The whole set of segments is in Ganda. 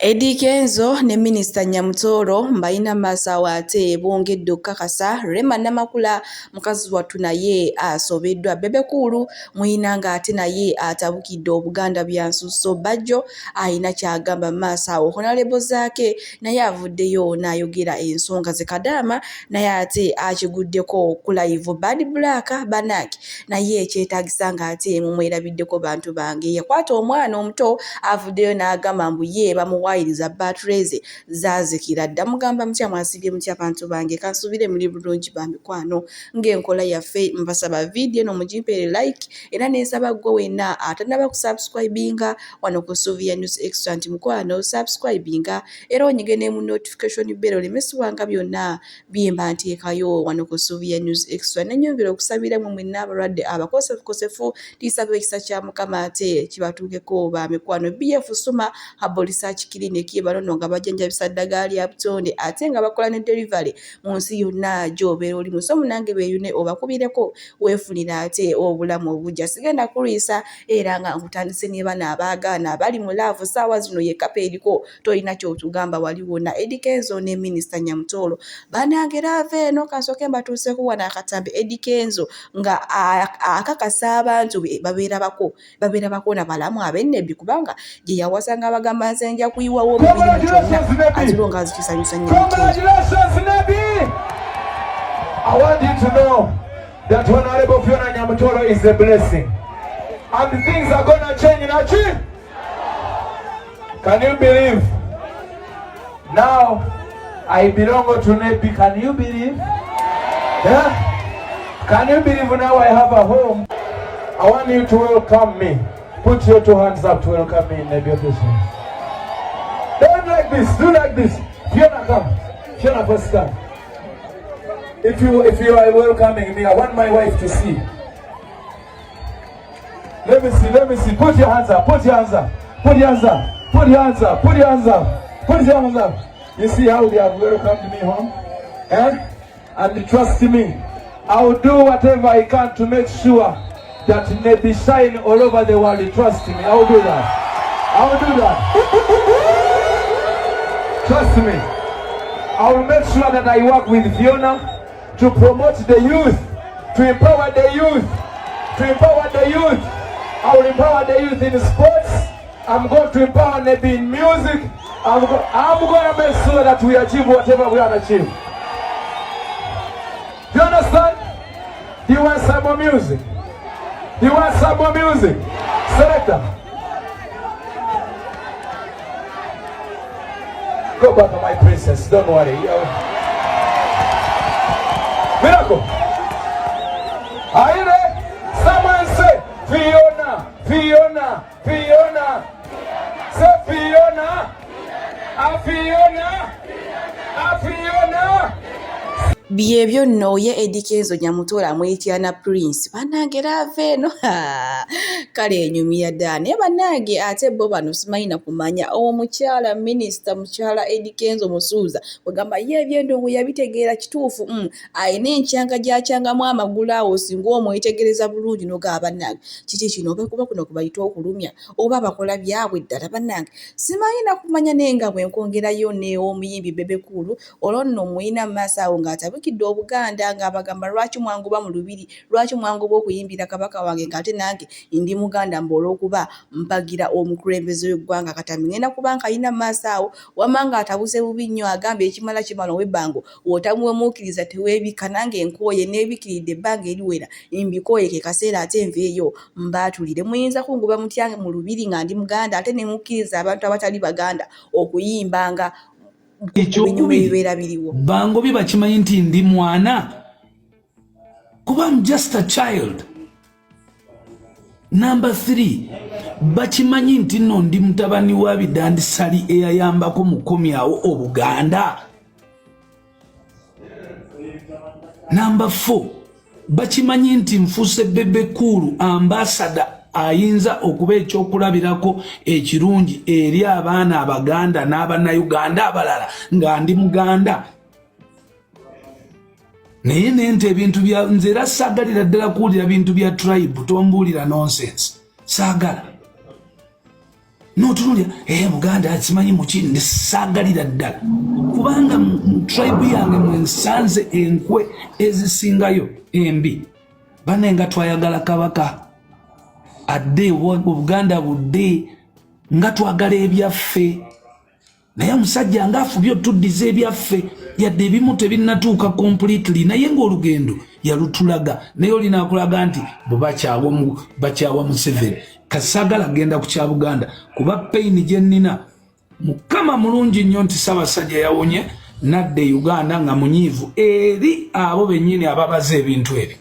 Eddie Kenzo ne Minisita Nyamutoro mbalina maaso ate bongedde okukakasa Rema Namakula mukazi wattu naye asobeddwa Bebe Cool muyina ng'ate naye atabukidde Obuganda bya Nsusso Bajjo ayina kyagamba maaso awo Honorable Zaake naye avuddeyo n'ayogera ensonga ze Kadaama naye ate akiguddeko ku live Bad Black Banaki naye ekyetaagisa ng'ate mumwerabiddeko bantu bange yakwata omwana omuto avuddeyo n'agamba mbu ye bamuwaayiriza batteries zaazikira dda mugamba mutya mwasibye mutya abantu bange kansubire muri bulungi bamikwano ng'enkola yaffe mbasaba video no mugimpeere like era n'ensaba gwe wenna atanaba kusubscribinga wano ku Sylvia News Extra nti mukwano subscribinga era onyige ne mu notification bell olemesibwanga byonna byemba nteekayo wano ku Sylvia News Extra nenyongera okusabira mu mwenna abalwadde abakosefu tisaba ekisa kya Mukama ate kibatuukeko bamikwano BF Suma Herbal Research Clinic balono nga bajanjabisa ddagala lya butonde ate nga bakola ne delivery mu nsi yonna gy'obeera oli musomu nange beeyune obakubireko weefunira ate obulamu obujja sigenda kulwisa era nga nkutandise ne bana abaagaana abali mu laavu ssaawa zino yekapa eriko tolina kyotugamba wali wonna Eddie Kenzo ne Minisita Nyamutoro banagera ave eno kansooke mbatuuseko wano akatambi Eddie Kenzo nga akakasa abantu babeera bako na balamu ab'ennebbi kubanga gye yawasanga abagamba nze nja kuyiwawo omubiri kyonna aziro nga azikisanyusa nnyo I want you to know that Honorable Fiona Nyamutoro is a blessing and things are going to change in Achi. Can you believe? Now I belong to Nebi. Can you believe? Yeah? Can you believe now I have a home? I want you to welcome me. Put your two hands up to welcome me in Nebi official. Don't like this, do like this. Fiona, come. Fiona, first come. If you are welcoming me, I want my wife to see. Let me see. Put your hands up, put your hands up, put your hands up, put your hands up, put your hands up, put your hands up. You see how they have welcomed me home? And trust me, I will do whatever I can to make sure that Nebi shine all over the world. Trust me, I will do that. I will do that. Trust me. I will make sure that I work with Fiona to promote the youth, to empower the youth, to empower the youth. I will empower the youth in sports. I'm going to empower Nebi in music. I'm going to make sure that we achieve whatever we want to achieve. Do you understand? Do you want some more music? Do you want some more music? Selector. Go back to my princess, don't worry. Miracle. Are you there? Someone say Fiona, Fiona, Fiona. Say Fiona. Fiona. Fiona. byebyo nno ye Eddie Kenzo Nyamutoro amwitira Prince banagera ave eno kale enyumira ddala naye banange ate bo bano simanyi na kumanya omukyala minisita mukyala Eddie Kenzo Musuuza wegamba ye ebyendongo yabitegeera kituufu ayina enkyanga gyakyangamu amagulu awo singa omwetegereza bulungi noga banange kiki kino oba kuba kuno kubayita okulumya oba bakola byabwe ddala banange simanyi na kumanya nenga bwenkongerayo ne omuyimbi Bebe Cool olwo nno muyina maaso awo ng'atabukidde Obuganda ng'abagamba lwaki mwanguba mu lubiri lwaki mwanguba okuyimbira kabaka wange ng'ate nange ndi Muganda mbola okuba mpagira omukulembeze w'eggwanga Katambi ngenda kuba nkayina maaso awo wamanga atabuse bubi nnyo agambye ekimala kimala ow'ebbango wotamuwemuukiriza teweebika nange enkooye neebikiridde ebbanga eriwera mbikooye ke kaseera ate nveeyo mbaatulire muyinza kunguba mutya mu lubiri nga ndi Muganda ate ne mukkiriza abantu abatali Baganda okuyimbanga bangobi bakimanyi nti ndi mwana kuba I'm just a child. Number 3 bakimanyi nti nno ndi mutabani wa Bidandi Sali eyayambako mu komyawo Obuganda. Number 4 bakimanyi nti nfuuse Bebe Cool ambassador ayinza okuba ekyokulabirako ekirungi eri abaana Abaganda n'Abannayuganda abalala nga ndi Muganda. Naye nente ebintu bya nze era saagalira ddala kuwulira bintu bya tribe tombuulira nonsense saagala. notunulya Buganda akimanyi muki ndisagalira ddala kubanga tribe yange mwensanze enkwe ezisingayo embi banenga twayagala kabaka adde Buganda budde nga twagala ebyaffe naye omusajja ngafubye otuddiza ebyaffe yadde ebimu tebinnatuuka completely naye ng'olugendo yalutulaga naye olina akulaga nti bakyawa Museveni kasagala genda ku kya Buganda kuba pain gye nnina Mukama mulungi nnyo nti Ssaabasajja yawonye nadde Uganda nga munyiivu eri abo bennyini ababaza ebintu ebyo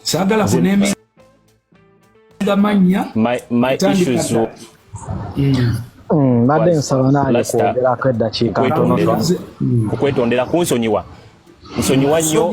saagala kuneemi gamanya my issues Mbadde nsaba naye kwogerako eddakiika ntono okwetondera kunsonyiwa nsonyiwa nnyo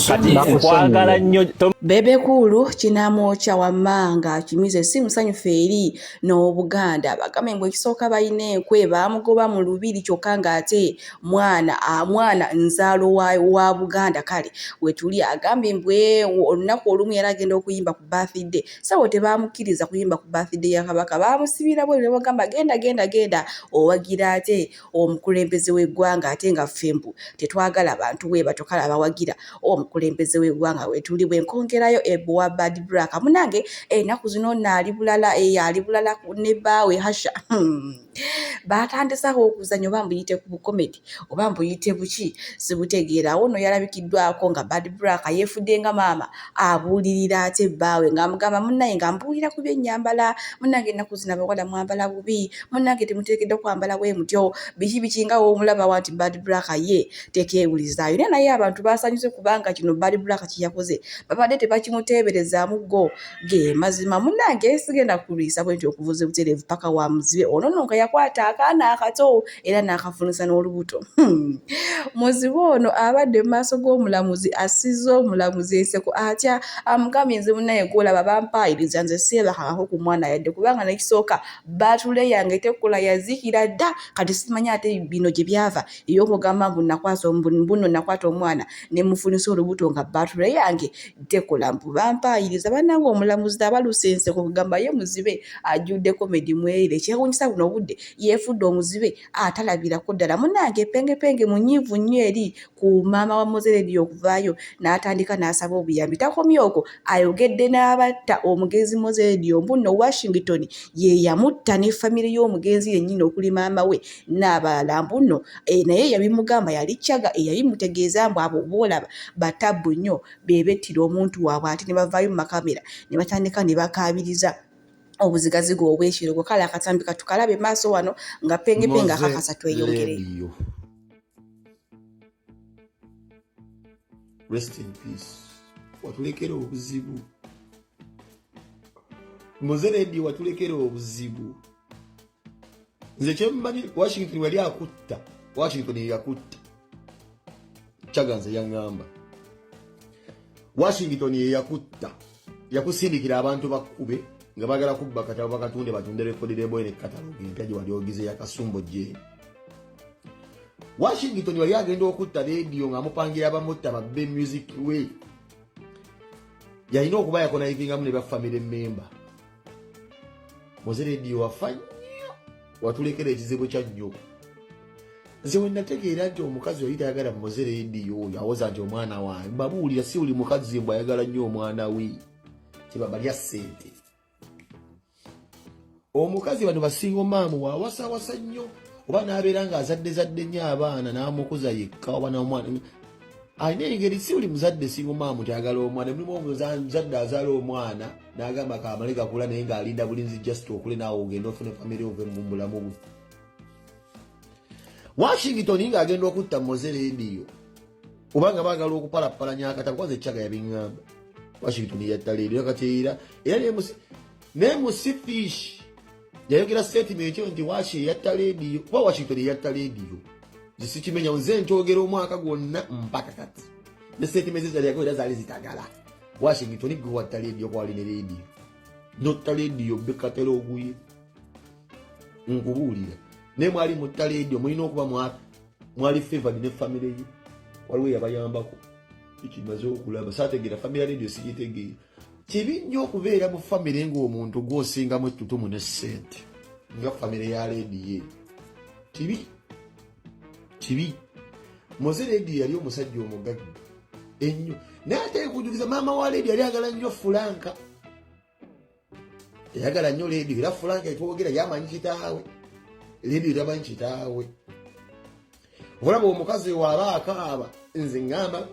kati nkwagala nnyo Bebe Cool kinamwocha wammanga kimize si musanyufu eri n'Obuganda bagame mbwe kisooka bayine enkwe bamugoba mu lubiri kyokka ng'ate mwana nzaalo wa Buganda kale wetuli agambye mbwe olunaku olumu yali agenda okuyimba ku birthday sawo tebamukkiriza kuyimba ku birthday ya Kabaka bamusibira bwe bagamba genda owagira ate omukulembeze w'eggwanga ate nga ffembu tetwagala abantu we batokala abawagira omukulembeze w'eggwanga wetuli bwenkongerayo Ebwa Bad Black munange enaku zino naali bulala ali bulala ne bawe hasha batandisaho okuzanyo bambuyite ku comedy oba mbuyite buki sibutegeera ono yalabikiddwako nga Bad Black yeefudde nga maama abuulirira ate bawe ng'amugamba munnaye nga mbuulira ku byennyambala munange ennaku zino abawala mwambala bubi munange temuteekeddwa kwambala bwe mutyo biki nga omulaba wanti Bad Black ye tekeewulizaayo naye abantu basanyuse kubanga kino Bad Black kiyakoze babadde tebakimuteeberezaamu go ge mazima munange sigenda kulwisa bwenti okuvuza butereevu paka wa muzibe ono nonka yakwata akaana akato era n'akafunisa n'olubuto muzibe ono abadde mu maaso g'omulamuzi asizza omulamuzi enseko atya amugambye nze munnaye gw'olaba bampaayiriza nze seebakangako ku mwana yadde kubanga nekisooka baatule yange tekola yazikira dda kati simanyi ate bino gye byava ey'okugamba mbuno nakwata omwana ne mufunisa olubuto nga baatule yange tekola mbu bampaayiriza bannange omulamuzi abalusa enseko kugamba ye muzibe ajjudde komedi mweyire ekyewuunyisa buno obudde yeefudde omuzibe atalabirako ddala munnange pengepenge munyiivu nnyo eri ku maama wa Mozeredi okuvaayo n'atandika n'asaba obuyambi takomye okwo ayogedde n'abatta omugenzi Mozeredi ombuno Washington ye yamutta ne famire y'omugenzi yennyini okuli maama we n'abalala mbuno naye yabimugamba yali Kyaga eyabimutegeeza mbu abo boolaba batabbu nnyo bebettira omuntu waabwe ate ne bavaayo mu makamera ne batandika ne bakaabiriza obuzigazigo obw'ekirogo kale akatambi katukalabe maaso wano nga pengepenge akakasa tweyongere. Rest in peace. Watulekera obuzibu. Mozeredi watulekera obuzibu. Nze kyemmanyi Washington wali akutta. Washington yakutta. Kyaga nze yaŋŋamba. Washington yakutta. Yakusindikira abantu bakube nga bagala kubba katabo bakatunde batunde rekodi lebo ne katalogi empya wali ogize yakasumbo je. Washington wali agenda okutta radio nga mupangira abamutta babbe music we. Yalina okuba yakona ivinga mu ne ba family member. Mozeredi wafanya watulekera ekizibu kya nnyo. Nze wennategeera nti omukazi oli tayagala Mozeredi oyo awoza nti omwana wange babuulira si oli mukazi mbw ayagala nnyo omwana we kibaba lya ssente. Omukazi bano basinga maamu waawasawasa nnyo oba n'abeera ng'azadde nnyo abaana n'amukuza yekka oba n'omwana alina engeri si buli muzadde singa maamu tyagala omwana mulimu omuzadde azaala omwana n'agamba kaamale gakula naye ng'alinda bulinzi just okule naawe ogenda ofune famire ove mu bulamu bwe. Washington ng'agenda okutta Mozeredi kubanga baagala okupalapalanya akatabo kwaze Kyaga yabiŋŋamba. Washington yatta leero kateera era nemusifish yayogera statement nti Washi yatta leediyo kuba Washington yatta leediyo zisikimenya nze nkyogera omwaka gwonna mpaka kati ne statement zali yakoera zaali zitagala. Washington gwe watta leediyo kwali ne leediyo notta leediyo bekatero oguye nkubuulira ne mwali mutta leediyo mulina okuba mwali favored ne family ye waliwo yabayambako ikimaze okulaba saategeera family radio sigitegeera kibi nnyo okubeera mu famire ng'omuntu gw'osingamu ettutumu ne ssente nga famire ya Lady kibi Moze Lady yali omusajja omugagga ennyo naye ate kujuliza maama wa Lady yali agala nnyo Fulanka yagala nnyo Lady era Fulanka etwogera yamanyi kitaawe Lady tamanyi kitaawe olaba omukazi waaba akaaba nze ngamba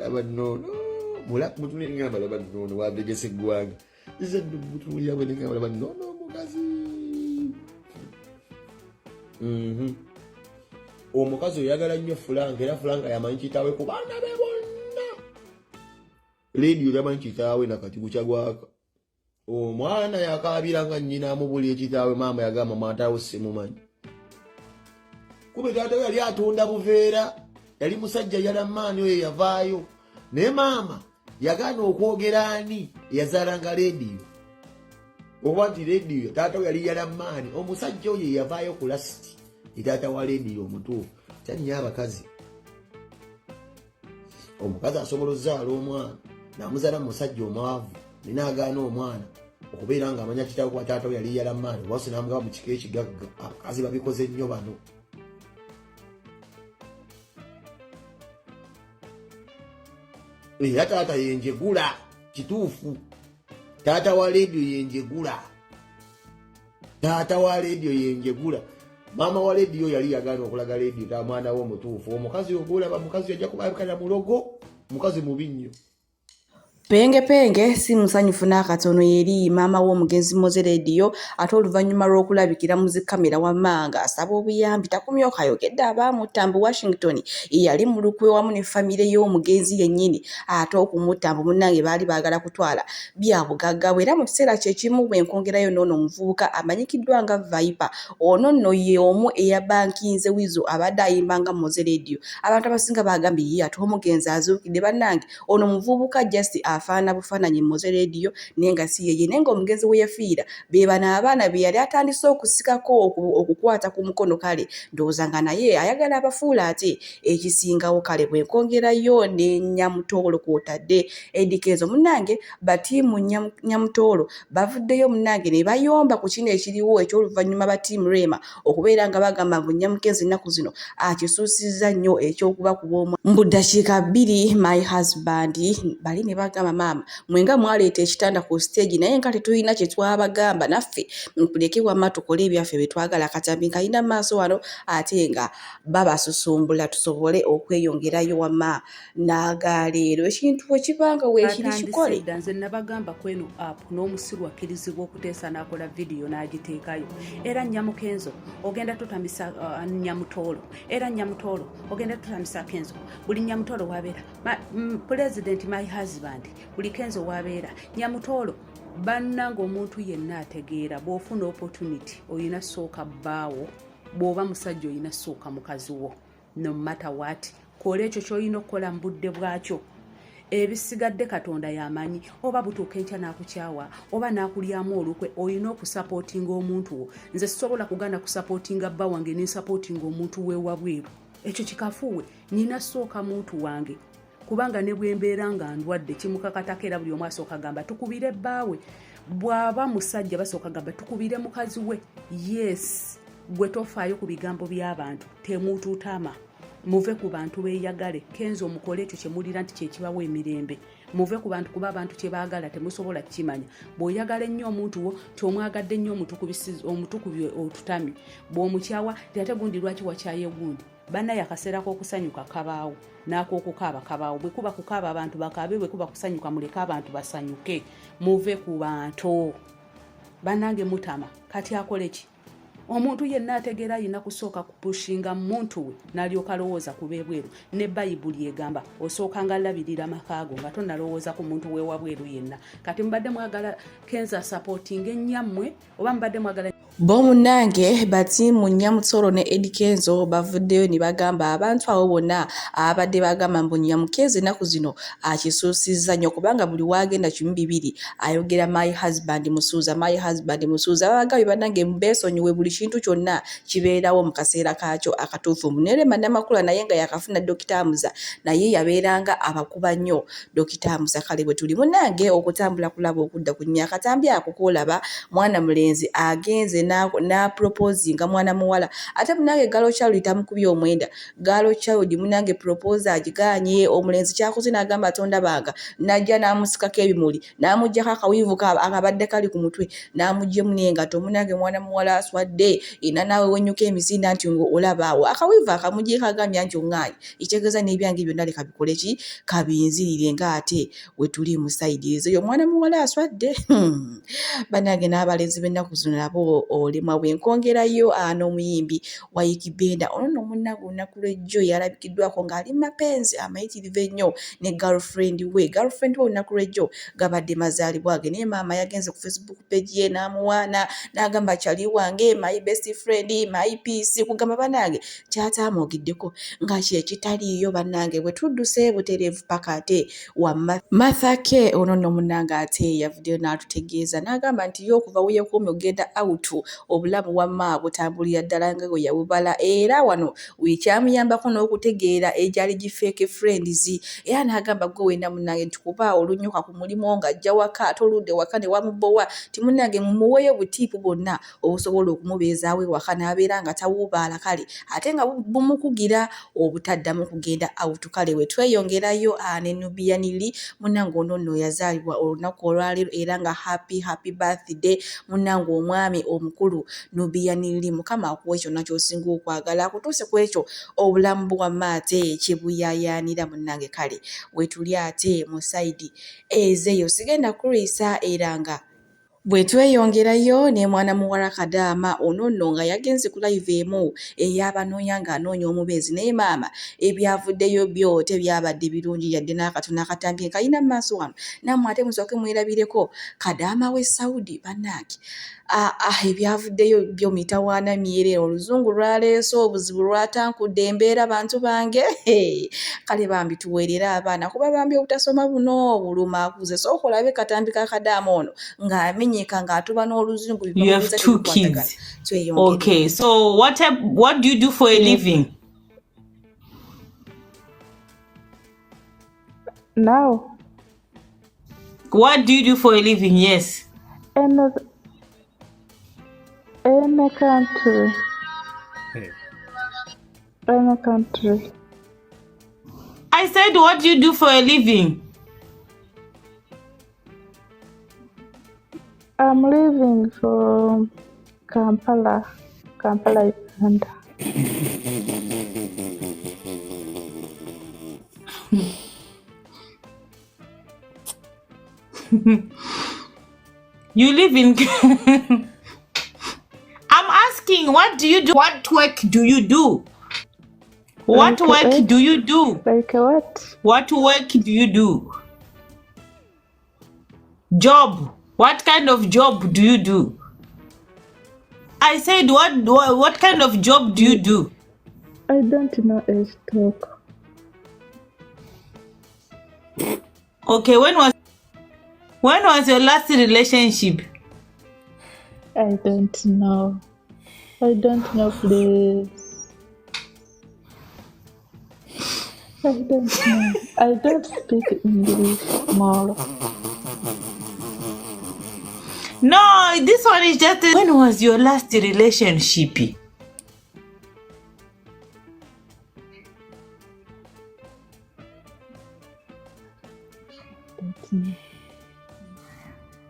laba nnono mulapu mutuli ngamba laba nnono wabegese eggwanga nze mutuli yawe ngamba laba nnono omukazi omukazi oyagala nnyo Fulanka era Fulanka yamanyi kitaawe ku baana be bonna Lady tamanyi kitaawe nakati kukyagwaka omwana yakaabiranga nnyina amubuli ekitaawe maama yagamba maataawo simumanyi kube taata we yali atunda buveera yali musajja yalamaani oyo yavaayo naye maama yagaana okwogera ani yazaalanga Lady okuba nti Lady taata we yali yalamaani omusajja oyo yavaayo ku lasiti taata wa Lady omutuufu kyanyinya abakazi omukazi asobola ozaala omwana n'amuzaala musajja omwavu ninaagaana omwana okubeera nga amanya kitaawe kwa taata we yali yalamaani wasi n'amugaba mu kika ekigagga abakazi babikoze nnyo bano era taata yenjegula kituufu taata wa Lady yenjegula maama wa Lady yali yagaana okulaga Lady ta mwana we omutuufu omukazi ogulaba mukazi yajja kubaabikana mulogo mukazi mubi nnyo Penge si musanyufu n'akatono yeri maama w'omugenzi Moze Lady ate oluvannyuma lw'okulabikira mu zikamera wammanga asaba obuyambi takumyoka ayogedde abaamutambu Washington yali mu lukwe wamu ne famire y'omugenzi yennyini ate okumutambu munnange baali baagala kutwala bya bugagga bwe era mu kiseera kyekimu bwe nkongerayo n'ono omuvubuka amanyikiddwa nga Viper ono nno ye omu eyabankinze wizo abadde ayimbanga Moze Lady abantu abasinga bagambye ye ate omugenzi azuukidde bannange ono omuvubuka just afaana bufaananyi Moze Lady naye nga si yeye naye nga omugenzi we yafiira be bano abaana be yali atandise okusikako okukwata ku mukono kale ndowooza nga naye ayagala abafuula ate ekisingawo kale bwe nkongerayo ne Nyamutoolo kw'otadde Eddy Kenzo munnange batiimu Nyamutoolo bavuddeyo munnange ne bayomba ku kino ekiriwo eky'oluvannyuma batiimu Rema okubeera nga bagamba mbu Nyamukenzi ennaku zino akisuusizza nnyo ekyokuba ku bw'omu mbu ddakiika 2 my husband bali ne bagamba maama mwenga mwaleeta ekitanda ku stage naye nga tetulina kye twabagamba naffe tuleke wamma tukole ebyaffe bye twagala katambi nkayina maaso wano ate nga babasusumbula tusobole okweyongerayo wamma n'agaleero ekintu bwe kibanga weekiri kikole nze nabagamba kweno app n'omusiru akkirizibwa okuteesa n'akola vidiyo n'agiteekayo era Nyamukenzo ogenda tutamisa Nyamutoolo era Nyamutoolo ogenda tutamisa Kenzo buli Nyamutoolo wabeera President my husband buli Kenzo wabeera Nyamutoolo bannanga omuntu yenna ategeera bw'ofuna opportunity oyina sooka bbaawo bw'oba musajja oyina sooka mukazi wo no matter what kola ekyo ky'olina okukola mu budde bwakyo ebisigadde Katonda yamanyi oba butuuka enkya n'akukyawa oba n'akulyamu olukwe oyina okusapootinga omuntu wo nze sisobola kugana kusapootinga bba wange n'ensapootinga omuntu weewabweru ekyo kikafuuwe nina sooka muntu wange kubanga ne bwembeera nga ndwadde kimukakatako era buli omu asooka gamba tukubire bbaawe bw'aba musajja basooka gamba tukubire mukazi we yes gwe tofaayo ku bigambo by'abantu temutuutama muve ku bantu beeyagale Kenzo omukole ekyo kyemulira nti kyekibawa emirembe muve ku bantu kuba abantu kyebaagala temusobola kukimanya bw'oyagala ennyo omuntu wo kyomwagadde nnyo omutukubi otutami bw'omukyawa ate gundi lwaki wakyaye gundi bannaye akaseera k'okusanyuka kabaawo n'ak'okukaaba kabaawo bwe kuba kukaaba abantu bakaabe bwe kuba kusanyuka muleke abantu basanyuke muve ku bantu bannange mutama kati akole ki omuntu yenna ategeera ayina kusooka kupushinga muntu we n'alyoka alowooza ku beebweru ne bayibuli egamba osooka nga labirira makaago nga tonnalowooza ku muntu we wabweru yenna kati mubadde mwagala Kenzo supporting ennyammwe oba mubadde mwagala bo munnange batiimu Nyamutoolo ne Eddy Kenzo bavuddeyo ne bagamba abantu abo bonna abadde bagamba mbu Nyamukenzo ennaku zino akisuusizza nnyo kubanga buli waagenda 12 ayogera my husband musuuza babagambye bannange beesonyiwe buli ekintu kyonna kibeerawo mu kaseera kaakyo akatuufu. Rema Namakula naye nga yakafuna Dr. Amuza naye yabeeranga abakuba nnyo Dr. Amuza. Kale bwe tuli munnange okutambula kulaba okudda ku nnya akatambi ako koolaba mwana mulenzi agenze n'aproposinga mwana muwala ate munnange Galo Child tamukubye omwenda. Galo Child munnange propose agigaanye, omulenzi kyakoze n'agamba tondabanga, n'ajja n'amusikako ebimuli n'amuggyako akawiivu akabadde kali ku mutwe n'amuggyemu n'engato. Munnange mwana muwala aswadde era naawe wennyuka emizinda nti olabaawo akawiivu akamugyeko agambya nti oŋŋaanyi ekitegeeza n'ebyange byonna leka bikole ki kabinzirire ng'ate we tuli mu sayidi ezo. Yo mwana muwala aswadde bannange n'abalenzi b'ennaku zino nabo olemwa bwenkongerayo n'omuyimbi wa Yiki Benda ono nno munnange olunaku lw'ejjo yalabikiddwako ng'ali mapenzi amayitirivu ennyo ne girlfriend we olunaku lw'ejjo gabadde mazaalibwa ge naye maama yagenze ku Facebook page ye n'amuwaana n'agamba kyali wange my best friend my peace kugamba bannange kyataamuogiddeko nga kyekitaliiyo bannange bwe tudduse butereevu paka ate wa Mathake ono nno munnange ate yavuddeyo n'atutegeeza n'agamba nti yo okuva weyeekuumye ogenda out obulamu wamma butambulira ddala nga bwe yabubala era wano wekyamuyambako n'okutegeera egyali gifeeke friends era n'agamba gwe wenda munnange nti kuba olunyuka ku mulimu ng'ajja waka ate oludde waka ne wamubowa ti munnange mumuweeyo butiipu bonna obusobola okumubeezaawo ewaka n'abeera nga tawuubaala kale ate nga bumukugira obutaddamu kugenda out. Kale we tweyongerayo ne Nubia Nili munnange ono nno yazaalibwa olunaku olwaleero era nga happy birthday munnange omwami omukulu Nubia Nili mukama akuwe kyonna ky'osinga okwagala akutuuse ku ekyo obulamu bwamma ate kyebuyayaanira munnange. Kale we tuli ate mu sayidi ezeeyo sigenda kulwisa era nga bwe tweyongerayo ne mwana muwala Kadaama ono nno nga yagenze ku live emu ey'abanoonya ng'anoonya omubeezi naye maama ebyavuddeyo byo tebyabadde birungi yadde n'akatono akatambi nkayina mu maaso wano nammwe ate musooke mwerabireko Kadaama w'e Saudi bannange ebyavuddeyo byo mitawaana myere oluzungu lwaleese obuzibu lwatankudde embeera bantu bange kale bambi tuweerera abaana kuba bambi obutasoma buno buluma akuze sooka olabe katambi ka Kadaama ono ng'amenyeka ng'atuba n'oluzungu. You have 2 kids. Okay, so what do you do for a living? Now. What do you do for a living? Yes. In a country. In a country. I said, what do you do for a living? I'm living from Kampala, Uganda. You live in... I'm asking, what do you do? What work do you do? What work do you do? Like what? What work do you do? Job. What kind of job do you do? I said, what kind of job do you do? I don't know how to talk. Okay, when was your last relationship? I don't know. I don't know, please. I don't know. I don't speak English more. No, this one is just... When was your last relationship?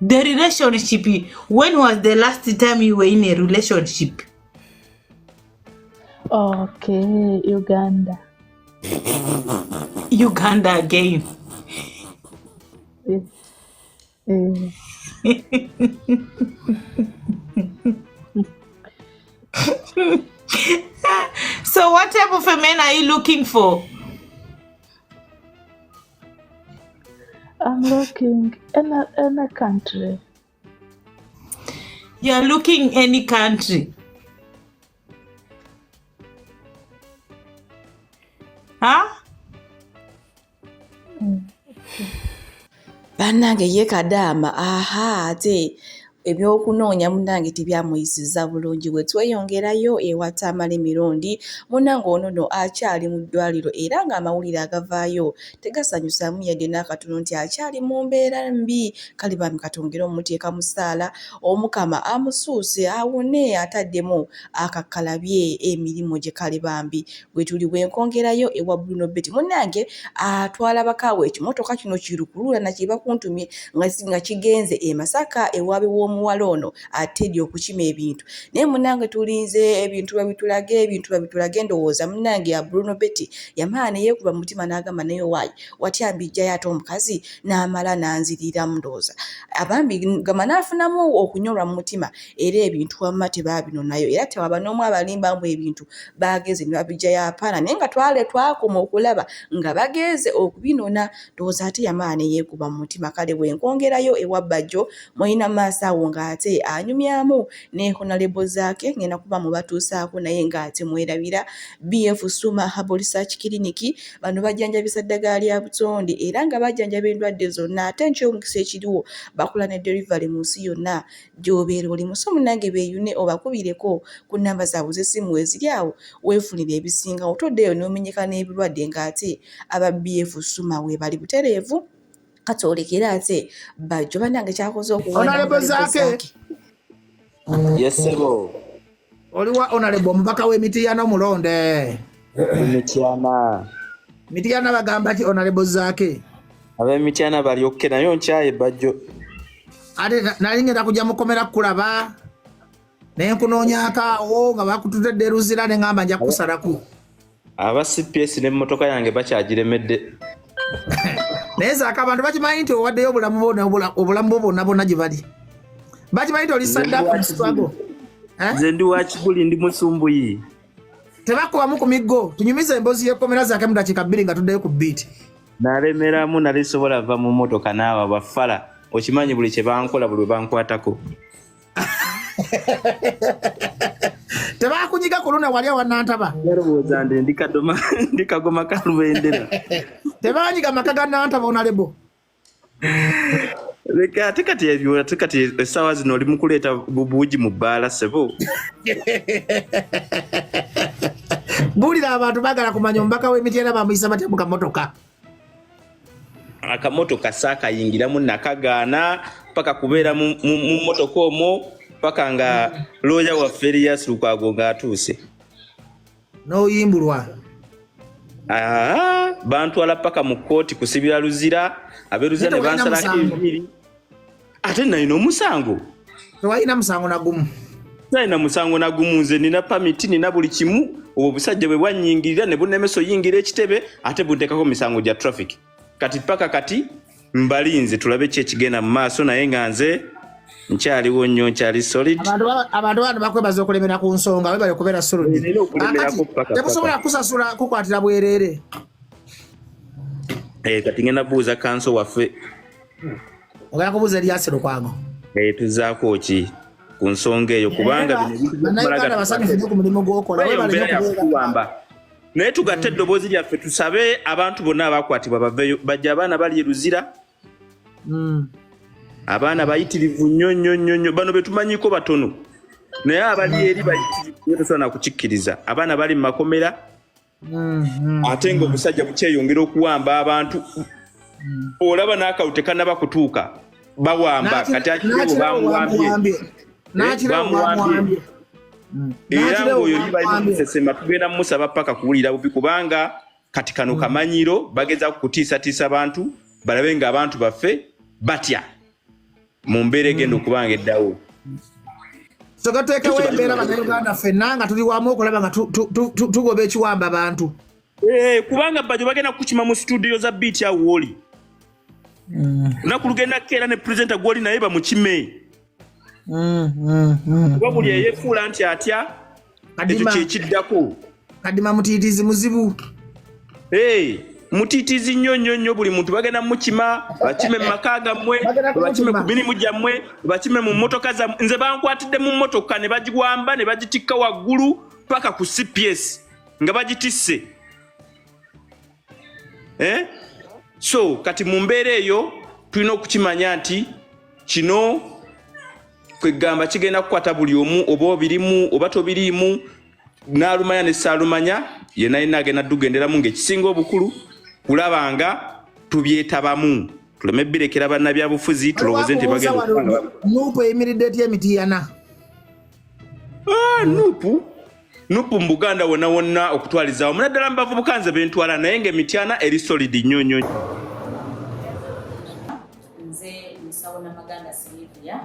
The relationship, when was the last time you were in a relationship? Okay, Uganda. Uganda again. So what type of a man are you looking for? I'm looking in a country. You're looking any country? Huh? Bannange ye Kadaama ate ebyokunoonya munnange tebyamuyisiza bulungi bwe tweyongerayo ewa Tamale Mirundi munnange ono no akyali mu ddwaliro era ng'amawulire agavaayo tegasanyusamu yadde n'akatono nti akyali mu mbeera mbi kale bami katongera omuteeka mu ssaala omukama amusuuse awone ataddemu akakalabye emirimu gye kale bambi bwe tuli bwenkongerayo ewa Bruno Betty munnange atwala bakaawe ekimotoka kino kirukulula nakye bakuntumye nga kigenze e Masaka ewabe w'omuwala ono atedde okukima ebintu naye munnange tulinze ebintu babitulage ndowooza munnange ya Bruno Betty yamaana yeekuba mutima n'agamba naye waayi watya mbijjayo ate omukazi n'amala n'anzirira ndowooza abambi gama n'afunamu okunyolwa mu mutima era ebintu wamma tebaabinonayo era tewaba n'omu abalimba mbu ebintu baageze ne babijjayo apaana naye nga twakoma okulaba nga bageeze okubinona ndowooza ate yamaana yeekuba mu mutima kale bwenkongerayo ewa Bajjo mwina maaso awo ng'ate anyumyamu ne honorable zaake ngenda kuba mubatuusaako naye ng'ate mwerabira BF Suma Herbal Research Clinic bano bajjanjabisa ddagala lya butonde era nga bajjanjaba endwadde zonna ate eky'omukisa ekiriwo bakola ne delivery mu nsi yonna gy'obeera oli muso munnange beeyune obakubireko ku nnamba zaabwe z'essimu eziri awo weefunire ebisinga otoddeyo n'omenyeka n'ebirwadde ng'ate aba BF Suma we bali butereevu katolekera ate Bajjo bannange kyakoze Honorable Zaake. Yesebo. Oliwa Honorable omubaka w'Emityana omulonde. Mityana bagamba ki Honorable Zaake? Ab'Emityana bali okke nayo nkyaye Bajjo. Ate nali ngenda kujja mukomera kulaba. Naye nkunoonyaakaawo nga bakutudde Ruzira ne ngamba nja kusalaku. Aba CPS n'emmotoka yange bakyagiremedde. Naye Zaake abantu bakimanyi nti owaddeyo obulamu bwonna bonna gye bali. Bakimanyi nti oli saddaku mu struggle. Nze ndi wa Kibuli ndi musumbuyi. Tebakubamu ku miggo tunyumiza emboozi y'ekkomera Zaake mu dakiika 2 nga tuddeyo ku beat. Nalemeramu nali sobola va mu mmotoka naawe abafala okimanyi buli kye bankola buli bankwatako. Tebakunyiga ku luna wali awannantaba. Yarowooza nde ndi kagoma ka Lubendera. Tebanyiga maka ga Nantaba Honorable. Leka ate kati essaawa zino oli mu kuleeta bubuugi mu bbaala sebo. Buulira abantu baagala kumanya omubaka w'Emityana bamuyisa batya mu kamotoka. Akamotoka saakayingiramu nakagaana paka kubeera mu mmotoka omwo paka nga looya waffe Erias Lukwago ng'atuuse. N'oyimbulwa. Bantwala paka mu kkooti kusibira Luzira ab'Eruzira ne bansalako ebibiri. Ate nalina omusango. Tewalina musango na gumu. Nalina musango na gumu nze nina pamiti nina buli kimu obwo busajja bwe bwannyingirira ne bunnemeso yingira ekitebe ate bunteekako misango gya traffic. Kati paka kati mbalinze tulabe ki ekigenda mu maaso naye nga nze nkyaliwo nnyo nkyali solid. Abantu bano bakwebaza okulemera ku nsonga webale okubeera solid. Temusobola kusasula kukwatira bwereere. Kati ngenda buuza kanso waffe. Ogenda kubuuza Erias Lukwago. Tuzaako ki ku nsonga eyo kubanga naye tugatte eddoboozi lyaffe tusabe abantu bonna abakwatibwa baveyo bajja abaana bali Eruzira. Abaana bayitirivu nnyo bano betumanyiko batono naye abali eri bayitirivu tosobola kukikkiriza. Abaana bali mu makomera ate nga omusajja bukyeyongera okuwamba abantu olaba n'akawute kanaba kutuuka bawamba kati akirebo bamuwambye era ng'oyo libalina musesema tugenda mumusaba paka kuwulira bubi kubanga kati kano kamanyiro bageza kutiisatiisa abantu balabe nga abantu baffe batya mu mbeera egenda okubanga eddawo. So gateekewo embeera bannayuganda ffenna nga tuli wamu okulaba nga tugoba ekiwamba abantu. Kubanga Bajjo bagenda kukima mu studio za beat ya woli. Lunaku lugenda keera ne presenter gwoli naye bamukime. Kuba buli eyeefuula nti atya ekyo kyekiddako. Kadima mutiitiizi muzibu. Mutiitiizi nnyo buli muntu bagenda mukima bakime mu maka gammwe bakime ku mirimu gyammwe bakime mu mmotoka zammwe. Nze bankwatidde mu mmotoka ne bagiwamba ne bagitikka waggulu paka ku CPS nga bagitisse. So kati mu mbeera eyo tulina okukimanya nti kino kwegamba kigenda kukwata buli omu oba obirimu oba tobirimu n'alumanya ne saalumanya yenna yenna agenda tugenderamu ng'ekisinga obukulu kulaba nga tubyetabamu tuleme birekera bannabyabufuzi tulowooze nti bagenda nuupu eyimiridde etya emitiyana nuupu mu Buganda wonna wonna okutwalizaawo munaddala mu bavubuka nze bentwala naye ng'emityana eri solid nnyo nnyo. Nze musawo Namaganda Silvia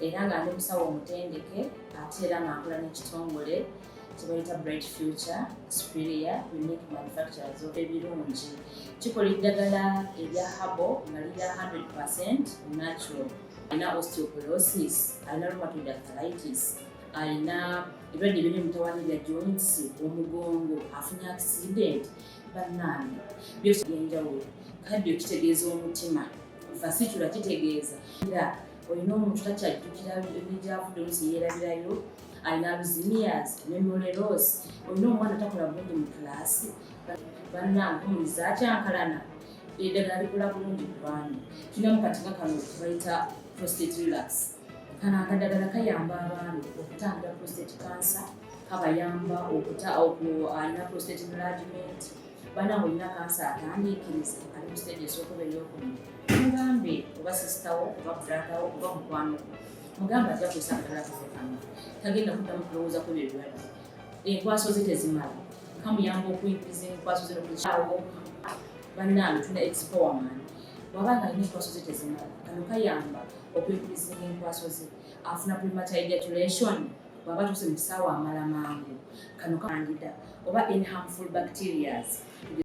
era nga ndi musawo omutendeke ate era nga nkola n'ekitongole kibayita Bright Future Superior Unique Manufacturers ebirungi kikola eddagala erya habo nga lirya 100% natural. Alina osteoporosis, alina rheumatoid arthritis, alina ebirwadde biri mutawaana bya joints, omugongo, afunye accident, bannange byose byenjawulo. Kaddio kitegeeza omutima, fasitula kitegeeza era olina omuntu takyajjukira ebijjavudde oluusi yeerabirayo, alina alzheimer's, memory loss, olina omwana takola bulungi mu kilaasi, bannange omuliza akyankalana eddagala likola bulungi ku baana. Tulina mu katinga kano bayita prostate relax. Kano akadagala kayamba abaana okutangira prostate cancer, kabayamba alina prostate enlargement, bannange olina kansa atandiikiriza ali mu stage esookuba ey'okubiri. Mugambe oba sisitawo oba bratawo oba mukwano mugambe ajja kusa akadala kafekano tagenda kuddamu kulowooza ku ebyo ebirwadde. Enkwaso ze tezimala kamuyamba okuyigiriza enkwaso ze nokukyawo. Bannange tuna expowerman wabanga alina enkwaso ze tezimala kano kayamba okuyigiriza enkwaso ze afuna premature ejaculation bwaba tuse mu kisaawa amala mangu kano kandida oba any harmful bacterias